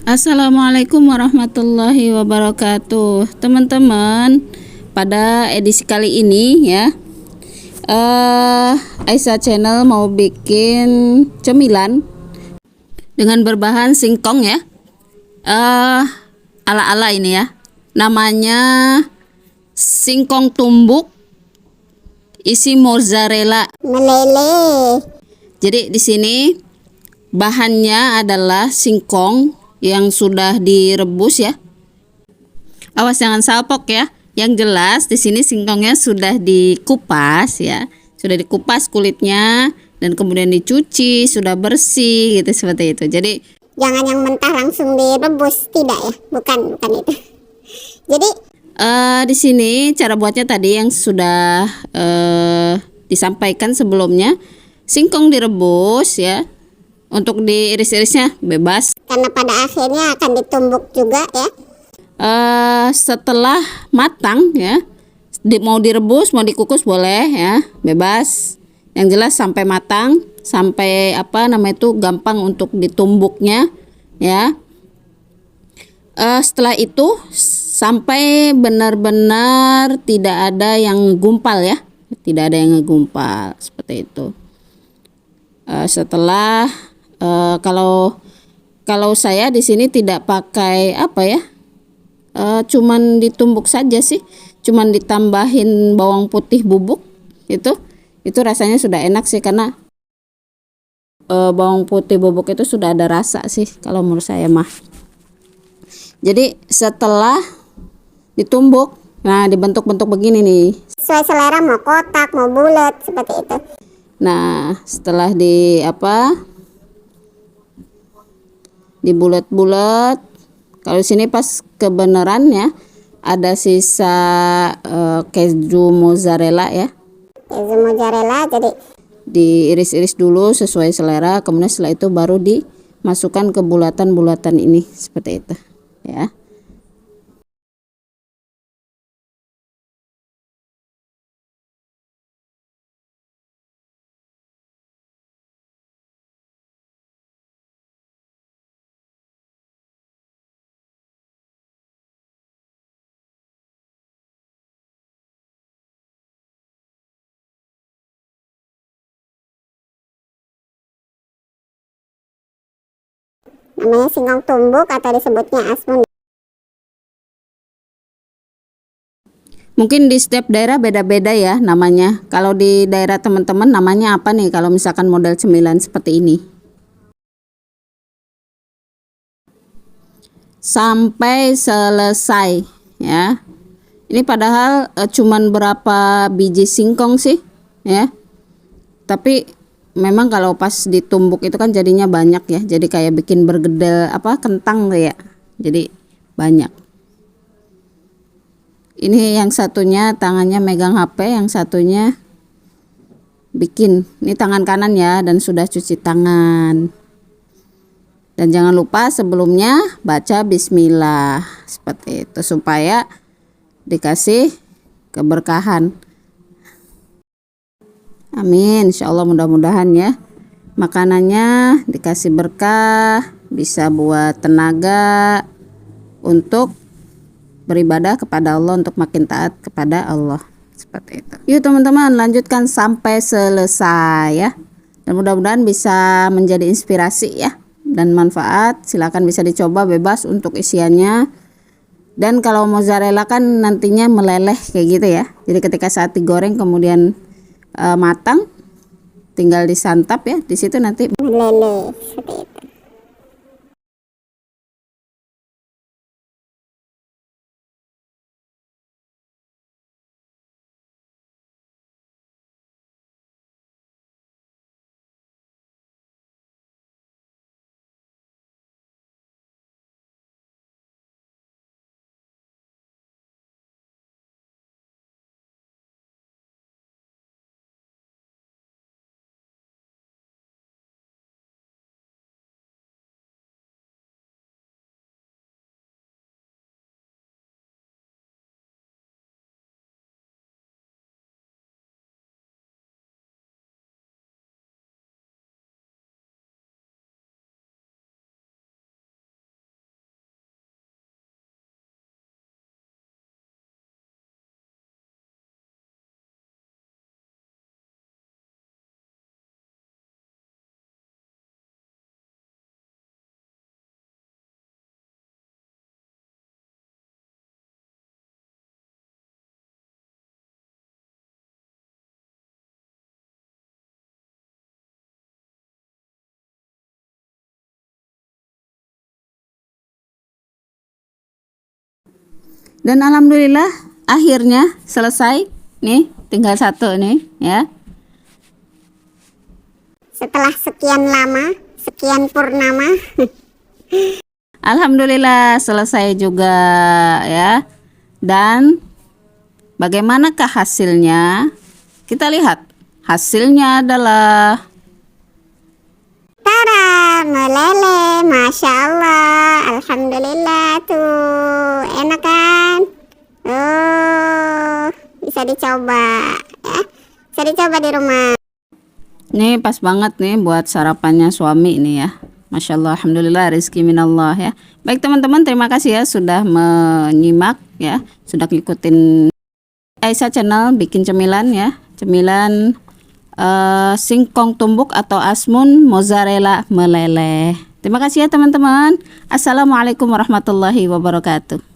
Assalamualaikum warahmatullahi wabarakatuh, teman-teman. Pada edisi kali ini ya, Aisyah Channel mau bikin cemilan dengan berbahan singkong ya. Ala-ala ini ya. Namanya singkong tumbuk isi mozzarella meleleh. Jadi di sini bahannya adalah singkong yang sudah direbus ya. Awas jangan salpok ya. Yang jelas di sini singkongnya sudah dikupas ya. Sudah dikupas kulitnya dan kemudian dicuci, sudah bersih gitu seperti itu. Jadi jangan yang mentah langsung direbus, tidak ya. Bukan itu. Jadi di sini cara buatnya tadi yang sudah disampaikan sebelumnya. Singkong direbus ya. Untuk diiris-irisnya bebas. Karena pada akhirnya akan ditumbuk juga ya. Setelah matang ya, mau direbus mau dikukus boleh ya, bebas. Yang jelas sampai matang, sampai itu gampang untuk ditumbuknya ya. Setelah itu sampai benar-benar tidak ada yang gumpal ya, tidak ada yang ngegumpal seperti itu. Setelah kalau saya di sini tidak pakai cuman ditumbuk saja sih, cuman ditambahin bawang putih bubuk itu rasanya sudah enak sih, karena bawang putih bubuk itu sudah ada rasa sih kalau menurut saya mah. Jadi setelah ditumbuk, nah dibentuk-bentuk begini nih, sesuai selera, mau kotak mau bulat seperti itu. Nah setelah dibulat-bulat, kalau di sini pas kebenaran ya ada sisa keju mozzarella ya. Keju mozzarella jadi diiris-iris dulu sesuai selera, kemudian setelah itu baru dimasukkan ke bulatan-bulatan ini seperti itu ya. namanya singkong tumbuk atau disebutnya asmun. Mungkin di setiap daerah beda-beda ya namanya. Kalau di daerah teman-teman namanya apa nih kalau misalkan model cemilan seperti ini? Sampai selesai ya. Ini padahal cuman berapa biji singkong sih ya. Tapi memang kalau pas ditumbuk itu kan jadinya banyak ya. Jadi kayak bikin bergedel kentang ya. Jadi banyak. Ini yang satunya tangannya megang HP, yang satunya bikin. Ini tangan kanan ya, dan sudah cuci tangan. Dan jangan lupa sebelumnya baca bismillah seperti itu supaya dikasih keberkahan. Amin, insya Allah, mudah-mudahan ya makanannya dikasih berkah, bisa buat tenaga untuk beribadah kepada Allah, untuk makin taat kepada Allah seperti itu. Yuk teman-teman, lanjutkan sampai selesai ya, dan mudah-mudahan bisa menjadi inspirasi ya dan manfaat. Silakan bisa dicoba, bebas untuk isiannya. Dan kalau mozzarella kan nantinya meleleh kayak gitu ya, jadi ketika saat digoreng kemudian matang, tinggal disantap ya, di situ nanti meleleh seperti itu. Dan alhamdulillah akhirnya selesai. Nih, tinggal satu nih ya. Setelah sekian lama, sekian purnama. Alhamdulillah selesai juga ya. Dan bagaimanakah hasilnya? Kita lihat. Hasilnya adalah Tara, meleleh, Masya Allah, Alhamdulillah tuh, enak kan? Oh, bisa dicoba ya, bisa dicoba di rumah. nih pas banget nih buat sarapannya suami nih ya. Masya Allah, Alhamdulillah rezeki minallah ya. Baik teman-teman, terima kasih ya sudah menyimak ya, sudah ngikutin Aisyah channel bikin cemilan ya. Cemilan singkong tumbuk atau asmun mozzarella meleleh. Terima kasih ya teman-teman. Assalamualaikum warahmatullahi wabarakatuh.